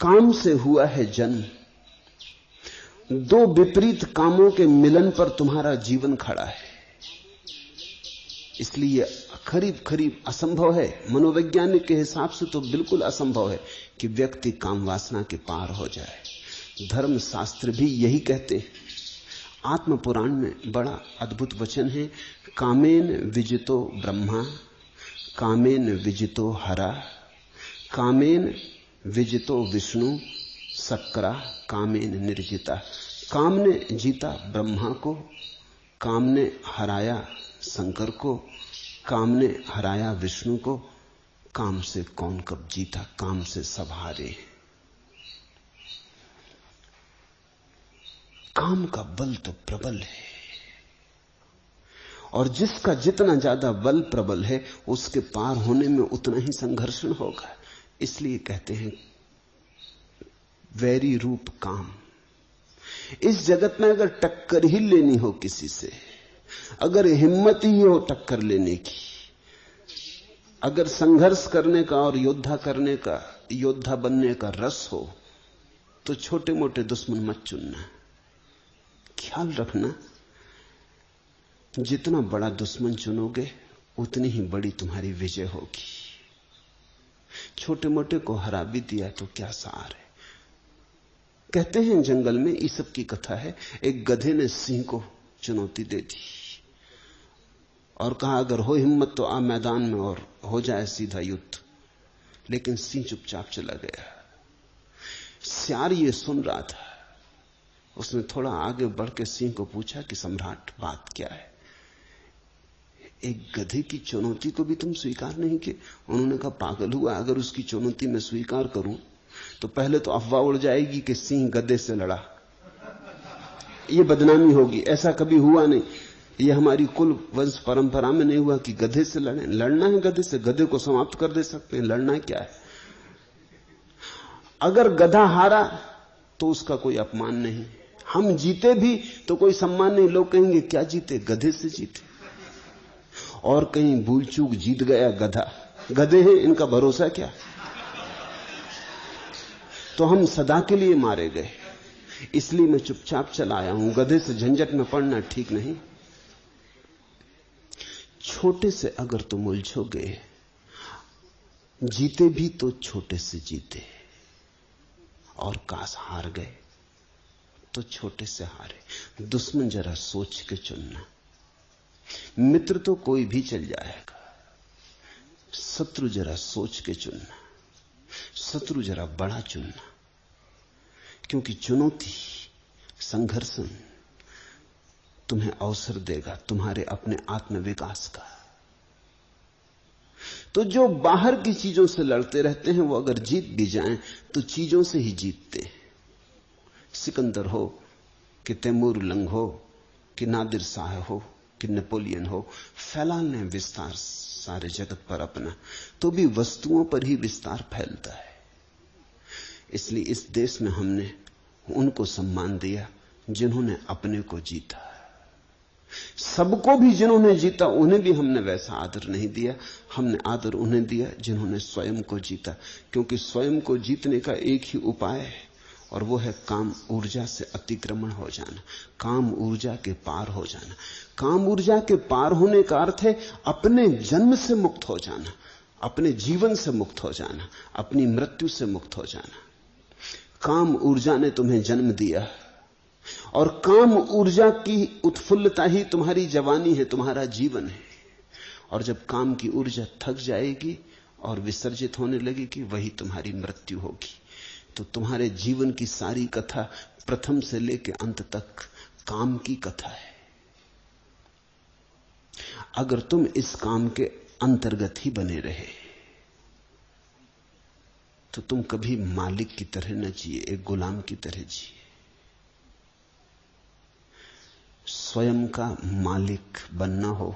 काम से हुआ है जन्म, दो विपरीत कामों के मिलन पर तुम्हारा जीवन खड़ा है। इसलिए करीब करीब असंभव है, मनोवैज्ञानिक के हिसाब से तो बिल्कुल असंभव है कि व्यक्ति काम वासना के पार हो जाए। धर्म शास्त्र भी यही कहते हैं। आत्म पुराण में बड़ा अद्भुत वचन है, कामेन विजितो ब्रह्मा कामेन विजितो हरा कामेन विजितो विष्णु सक्रा कामेन निर्जिता। काम ने जीता ब्रह्मा को, काम ने हराया शंकर को, काम ने हराया विष्णु को। काम से कौन कब जीता? काम से सब हारे। काम का बल तो प्रबल है, और जिसका जितना ज्यादा बल प्रबल है उसके पार होने में उतना ही संघर्षण होगा। इसलिए कहते हैं वैरी रूप काम। इस जगत में अगर टक्कर ही लेनी हो किसी से, अगर हिम्मत ही हो टक्कर लेने की, अगर संघर्ष करने का और योद्धा करने का, योद्धा बनने का रस हो, तो छोटे मोटे दुश्मन मत चुनना। ख्याल रखना, जितना बड़ा दुश्मन चुनोगे उतनी ही बड़ी तुम्हारी विजय होगी। छोटे मोटे को हरा भी दिया तो क्या सार है। कहते हैं जंगल में, ईसप की कथा है, एक गधे ने सिंह को चुनौती दे दी और कहा अगर हो हिम्मत तो आ मैदान में और हो जाए सीधा युद्ध। लेकिन सिंह चुपचाप चला गया। सियार ये सुन रहा था। उसने थोड़ा आगे बढ़ के सिंह को पूछा कि सम्राट बात क्या है? एक गधे की चुनौती को भी तुम स्वीकार नहीं किए? उन्होंने कहा पागल हुआ, अगर उसकी चुनौती मैं स्वीकार करूं तो पहले तो अफवाह उड़ जाएगी कि सिंह गधे से लड़ा, यह बदनामी होगी। ऐसा कभी हुआ नहीं, यह हमारी कुल वंश परंपरा में नहीं हुआ कि गधे से लड़े। लड़ना है गधे से, गधे को समाप्त कर दे सकते हैं, लड़ना क्या है। अगर गधा हारा तो उसका कोई अपमान नहीं, हम जीते भी तो कोई सम्मान नहीं। लोग कहेंगे क्या जीते? गधे से जीते। और कहीं भूल चूक जीत गया गधा, गधे हैं इनका भरोसा क्या? तो हम सदा के लिए मारे गए। इसलिए मैं चुपचाप चला आया हूं। गधे से झंझट में पड़ना ठीक नहीं। छोटे से अगर तुम उलझोगे, जीते भी तो छोटे से जीते, और काश हार गए तो छोटे से हारे। दुश्मन जरा सोच के चुनना। मित्र तो कोई भी चल जाएगा, शत्रु जरा सोच के चुनना। शत्रु जरा बड़ा चुनना, क्योंकि चुनौती, संघर्षण तुम्हें अवसर देगा तुम्हारे अपने आत्मविकास का। तो जो बाहर की चीजों से लड़ते रहते हैं वो अगर जीत भी जाएं तो चीजों से ही जीतते हैं। सिकंदर हो कि तैमूर लंग हो कि नादिर शाह हो कि नेपोलियन हो, फैलाने विस्तार सारे जगत पर अपना, तो भी वस्तुओं पर ही विस्तार फैलता है। इसलिए इस देश में हमने उनको सम्मान दिया जिन्होंने अपने को जीता। सबको भी जिन्होंने जीता उन्हें भी हमने वैसा आदर नहीं दिया। हमने आदर उन्हें दिया जिन्होंने स्वयं को जीता, क्योंकि स्वयं को जीतने का एक ही उपाय है, और वो है काम ऊर्जा से अतिक्रमण हो जाना, काम ऊर्जा के पार हो जाना। काम ऊर्जा के पार होने का अर्थ है अपने जन्म से मुक्त हो जाना, अपने जीवन से मुक्त हो जाना, अपनी मृत्यु से मुक्त हो जाना। काम ऊर्जा ने तुम्हें जन्म दिया, और काम ऊर्जा की उत्फुल्लता ही तुम्हारी जवानी है, तुम्हारा जीवन है। और जब काम की ऊर्जा थक जाएगी और विसर्जित होने लगेगी, वही तुम्हारी मृत्यु होगी। तो तुम्हारे जीवन की सारी कथा प्रथम से लेकर अंत तक काम की कथा है। अगर तुम इस काम के अंतर्गत ही बने रहे तो तुम कभी मालिक की तरह न जिए, एक गुलाम की तरह जिए। स्वयं का मालिक बनना हो,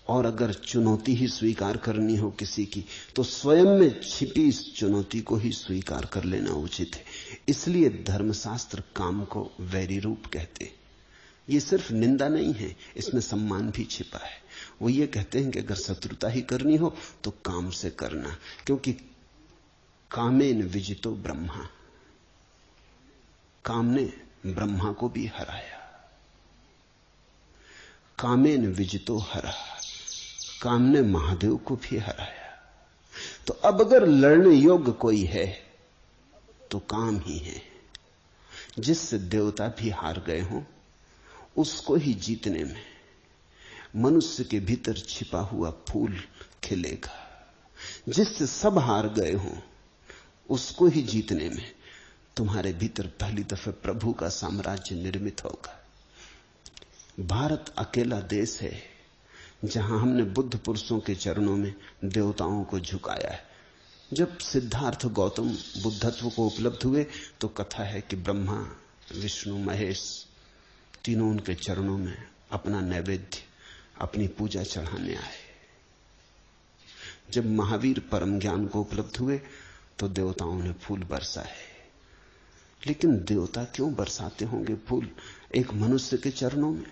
और अगर चुनौती ही स्वीकार करनी हो किसी की, तो स्वयं में छिपी इस चुनौती को ही स्वीकार कर लेना उचित है। इसलिए धर्मशास्त्र काम को वैरी रूप कहते। ये सिर्फ निंदा नहीं है, इसमें सम्मान भी छिपा है। वो ये कहते हैं कि अगर शत्रुता ही करनी हो तो काम से करना, क्योंकि कामेन विजितो ब्रह्मा, काम ने ब्रह्मा को भी हराया। कामेन विजितो हरा, काम ने महादेव को भी हराया। तो अब अगर लड़ने योग्य कोई है तो काम ही है। जिससे देवता भी हार गए हों, उसको ही जीतने में मनुष्य के भीतर छिपा हुआ फूल खिलेगा। जिससे सब हार गए हों, उसको ही जीतने में तुम्हारे भीतर पहली दफे प्रभु का साम्राज्य निर्मित होगा। भारत अकेला देश है जहां हमने बुद्ध पुरुषों के चरणों में देवताओं को झुकाया है। जब सिद्धार्थ गौतम बुद्धत्व को उपलब्ध हुए तो कथा है कि ब्रह्मा, विष्णु, महेश तीनों उनके चरणों में अपना नैवेद्य, अपनी पूजा चढ़ाने आए। जब महावीर परम ज्ञान को उपलब्ध हुए तो देवताओं ने फूल बरसाए। लेकिन देवता क्यों बरसाते होंगे फूल एक मनुष्य के चरणों में?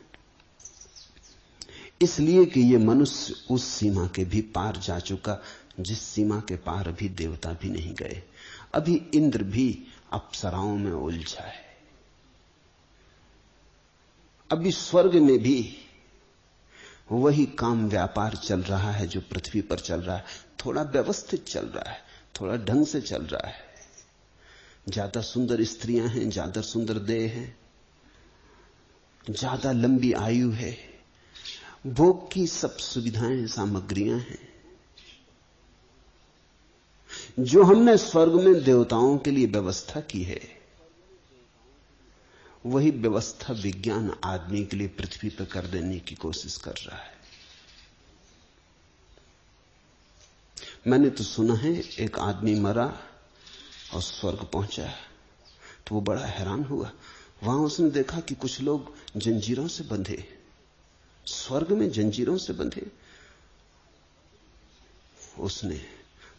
इसलिए कि यह मनुष्य उस सीमा के भी पार जा चुका जिस सीमा के पार अभी देवता भी नहीं गए। अभी इंद्र भी अप्सराओं में उलझा है। अभी स्वर्ग में भी वही काम व्यापार चल रहा है जो पृथ्वी पर चल रहा है। थोड़ा व्यवस्थित चल रहा है, थोड़ा ढंग से चल रहा है। ज्यादा सुंदर स्त्रियां हैं, ज्यादा सुंदर देह है, ज्यादा लंबी आयु है, भोग की सब सुविधाएं, सामग्रियां हैं। जो हमने स्वर्ग में देवताओं के लिए व्यवस्था की है, वही व्यवस्था विज्ञान आदमी के लिए पृथ्वी पर कर देने की कोशिश कर रहा है। मैंने तो सुना है एक आदमी मरा और स्वर्ग पहुंचा तो वो बड़ा हैरान हुआ। वहां उसने देखा कि कुछ लोग जंजीरों से बंधे, स्वर्ग में जंजीरों से बंधे। उसने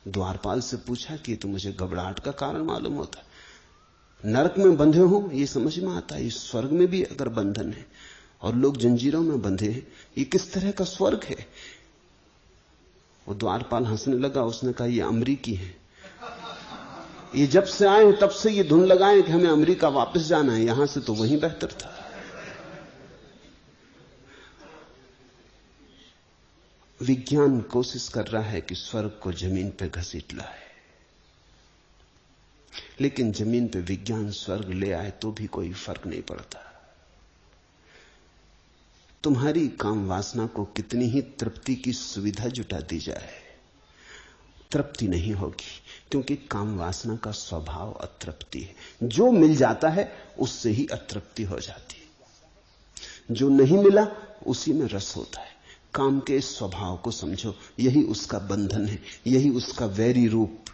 द्वारपाल से पूछा कि तो मुझे घबराहट का कारण मालूम होता, नरक में बंधे हो ये समझ में आता है, इस स्वर्ग में भी अगर बंधन है और लोग जंजीरों में बंधे हैं, ये किस तरह का स्वर्ग है? वो द्वारपाल हंसने लगा। उसने कहा ये अमरीकी है, ये जब से आए तब से ये धुन लगाए कि हमें अमेरिका वापस जाना है, यहां से तो वहीं बेहतर था। विज्ञान कोशिश कर रहा है कि स्वर्ग को जमीन पर घसीट लाए, लेकिन जमीन पे विज्ञान स्वर्ग ले आए तो भी कोई फर्क नहीं पड़ता। तुम्हारी काम वासना को कितनी ही तृप्ति की सुविधा जुटा दी जाए, तृप्ति नहीं होगी, क्योंकि काम वासना का स्वभाव अतृप्ति है। जो मिल जाता है उससे ही अतृप्ति हो जाती है, जो नहीं मिला उसी में रस होता है। काम के स्वभाव को समझो, यही उसका बंधन है, यही उसका वैरी रूप।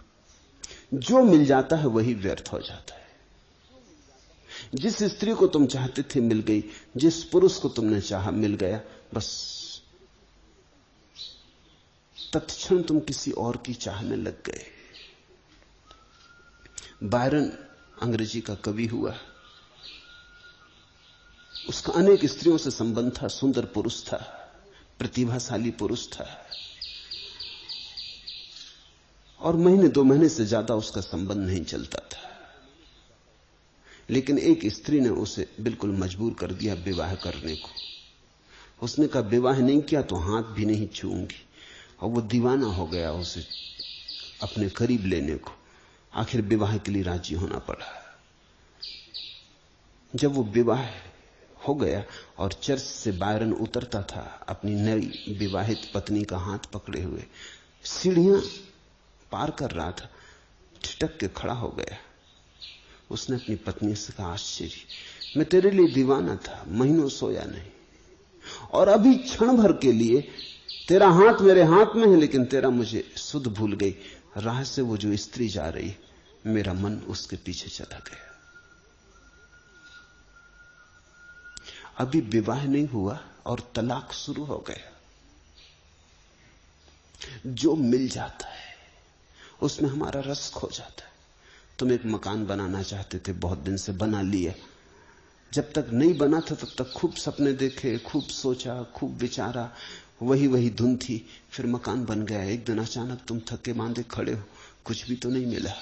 जो मिल जाता है वही व्यर्थ हो जाता है। जिस स्त्री को तुम चाहते थे मिल गई, जिस पुरुष को तुमने चाहा मिल गया, बस तत्क्षण तुम किसी और की चाह में लग गए। बायरन अंग्रेजी का कवि हुआ, उसका अनेक स्त्रियों से संबंध था, सुंदर पुरुष था, प्रतिभाशाली पुरुष था, और महीने 2 महीने से ज्यादा उसका संबंध नहीं चलता था। लेकिन एक स्त्री ने उसे बिल्कुल मजबूर कर दिया विवाह करने को। उसने कहा विवाह नहीं किया तो हाथ भी नहीं छूऊंगी, और वो दीवाना हो गया उसे अपने करीब लेने को। आखिर विवाह के लिए राजी होना पड़ा। जब वो विवाह हो गया और चर्च से बायरन उतरता था अपनी नई विवाहित पत्नी का हाथ पकड़े हुए, सीढ़ियां पार कर रहा था, ठिठक के खड़ा हो गया। उसने अपनी पत्नी से कहा, आश्चर्य, मैं तेरे लिए दीवाना था, महीनों सोया नहीं, और अभी क्षण भर के लिए तेरा हाथ मेरे हाथ में है, लेकिन तेरा मुझे सुध भूल गई। राह से वो जो स्त्री जा रही, मेरा मन उसके पीछे चला गया। अभी विवाह नहीं हुआ और तलाक शुरू हो गया। जो मिल जाता है उसमें हमारा रस खो जाता है। तुम एक मकान बनाना चाहते थे, बहुत दिन से बना लिया, जब तक नहीं बना था तब तक खूब सपने देखे, खूब सोचा, खूब विचारा, वही धुन थी। फिर मकान बन गया। एक दिन अचानक तुम थके मांदे खड़े हो, कुछ भी तो नहीं मिला।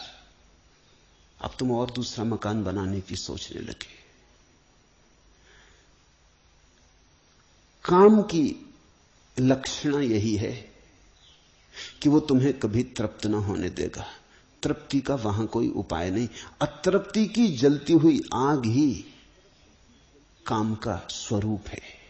अब तुम और दूसरा मकान बनाने की सोचने लगे। काम की लक्षण यही है कि वो तुम्हें कभी तृप्त न होने देगा। तृप्ति का वहां कोई उपाय नहीं। अतृप्ति की जलती हुई आग ही काम का स्वरूप है।